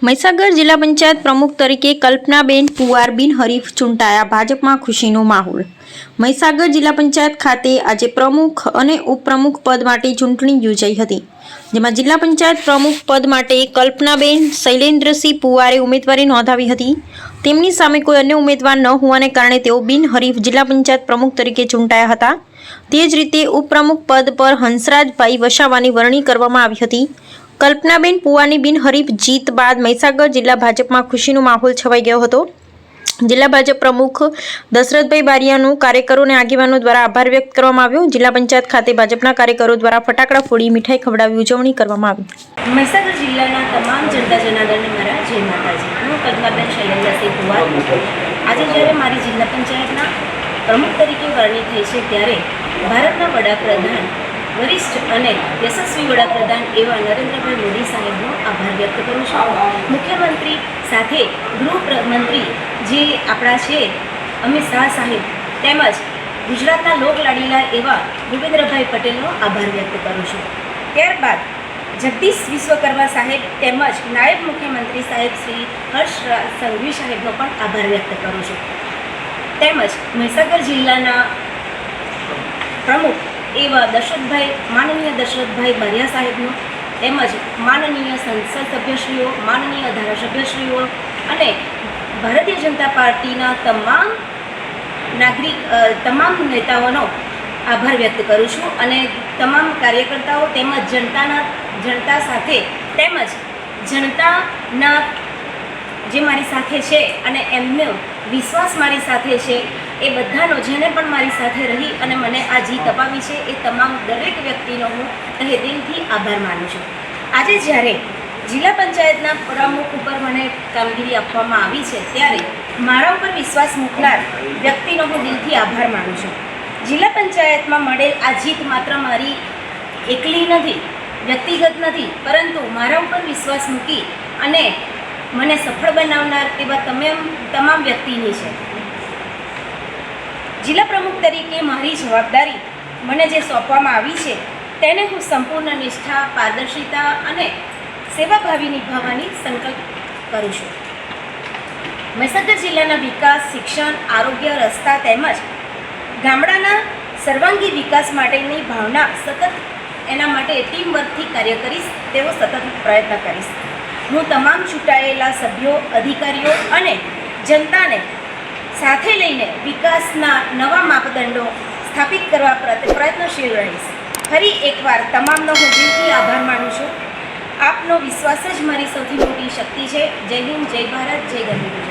મહીસાગર જિલ્લા પંચાયત પ્રમુખ તરીકે કલ્પનાબેન પુવાર બિનહરીફ ચૂંટાયા, ભાજપમાં ખુશીનો માહોલ। મહીસાગર જિલ્લા પંચાયત ખાતે આજે પ્રમુખ અને ઉપપ્રમુખ પદ માટે ચૂંટણી યોજાઈ હતી, જેમાં જિલ્લા પંચાયત પ્રમુખ પદ માટે કલ્પનાબેન શૈલેન્દ્રસિંહ પુવારે ઉમેદવારી નોંધાવી હતી। તેમની સામે કોઈ અન્ય ઉમેદવાર ન હોવાને કારણે તેઓ બિનહરીફ જિલ્લા પંચાયત પ્રમુખ તરીકે ચૂંટાયા હતા। તે જ રીતે ઉપપ્રમુખ પદ પર હંસરાજભાઈ વસાવાની વરણી કરવામાં આવી હતી। કલ્પનાબેન પુવાની બિનહરીફ જીત બાદ મહીસાગર જિલ્લા ભાજપમાં ખુશીનો માહોલ છવાઈ ગયો હતો। જિલ્લા ભાજપ પ્રમુખ દશરથભાઈ બારિયાનો કાર્યકરો અને આગેવાનો દ્વારા આભાર વ્યક્ત કરવામાં આવ્યો। જિલ્લા પંચાયત ખાતે ભાજપના કાર્યકરો દ્વારા ફટાકડા ફોડી મીઠાઈ ખવડાવી ઉજવણી કરવામાં આવી। મહીસાગર જિલ્લાના તમામ જનતા જનાર્દનને મારા જય માતાજી। હું કલ્પનાબેન શૈલેન્દ્રસિંહ પુવાર આજે જ્યારે મારી જિલ્લા પંચાયતના પ્રમુખ તરીકે વરણી થઈ છે, ત્યારે ભારતના વડાપ્રધાન, વરિષ્ઠ અને યશસ્વી વડાપ્રધાન એવા નરેન્દ્રભાઈ મોદી સાહેબનો આભાર વ્યક્ત કરું છું। મુખ્યમંત્રી સાથે ગૃહમંત્રી જે આપણા છે અમિત શાહ સાહેબ, તેમજ ગુજરાતના લોકલાડીલા એવા ભૂપેન્દ્રભાઈ પટેલનો આભાર વ્યક્ત કરું છું। ત્યારબાદ જગદીશ વિશ્વકર્મા સાહેબ તેમજ નાયબ મુખ્યમંત્રી સાહેબ શ્રી હર્ષ સંઘવી સાહેબનો પણ આભાર વ્યક્ત કરું છું। તેમજ મહીસાગર જિલ્લાના પ્રમુખ એવા માનનીય દશરથભાઈ બારિયા સાહેબનો, તેમજ માનનીય સંસદ સભ્યશ્રીઓ, માનનીય ધારાસભ્યશ્રીઓ અને ભારતીય જનતા પાર્ટીના તમામ નેતાઓનો આભાર વ્યક્ત કરું છું। અને તમામ કાર્યકર્તાઓ તેમજ જનતા સાથે તેમજ જનતાના જે મારી સાથે છે અને એમનો વિશ્વાસ મારી સાથે છે, એ બધાનો, જેને પણ મારી સાથે રહી અને મને આ જીત અપાવી છે, એ તમામ દરેક વ્યક્તિનો હું તહે દિલથી આભાર માનું છું। આજે જ્યારે જિલ્લા પંચાયતના પ્રમુખ ઉપર મને કામગીરી આપવામાં આવી છે, ત્યારે મારા ઉપર વિશ્વાસ મૂકનાર વ્યક્તિનો હું દિલથી આભાર માનું છું। જિલ્લા પંચાયતમાં મળેલ આ જીત માત્ર મારી એકલી નથી, વ્યક્તિગત નથી, પરંતુ મારા ઉપર વિશ્વાસ મૂકી અને મને સફળ બનાવનાર એવા તમામ વ્યક્તિની છે। જિલ્લા પ્રમુખ તરીકે મારી જવાબદારી મને જે સોંપવામાં આવી છે, તેને હું સંપૂર્ણ નિષ્ઠા, પારદર્શિતા અને સેવાભાવી નિભાવવાની સંકલ્પ કરું છું। મહીસાગર જિલ્લાના વિકાસ, શિક્ષણ, આરોગ્ય, રસ્તા તેમજ ગામડાના સર્વાંગી વિકાસ માટેની ભાવના સતત એના માટે ટીમ વર્કથી કાર્ય કરીશ, તેવો સતત પ્રયત્ન કરીશ। હું તમામ ચૂંટાયેલા સભ્યો, અધિકારીઓ અને જનતાને સાથે લઈને વિકાસના નવા માપદંડો સ્થાપિત કરવા પ્રયત્નશીલ રહીશ। ફરી એકવાર તમામનો હું દિલથી આભાર માનું છું। આપનો વિશ્વાસ જ મારી સૌથી મોટી શક્તિ છે। જય હિન્દ, જય ભારત, જય ગરવી ગુજરાત।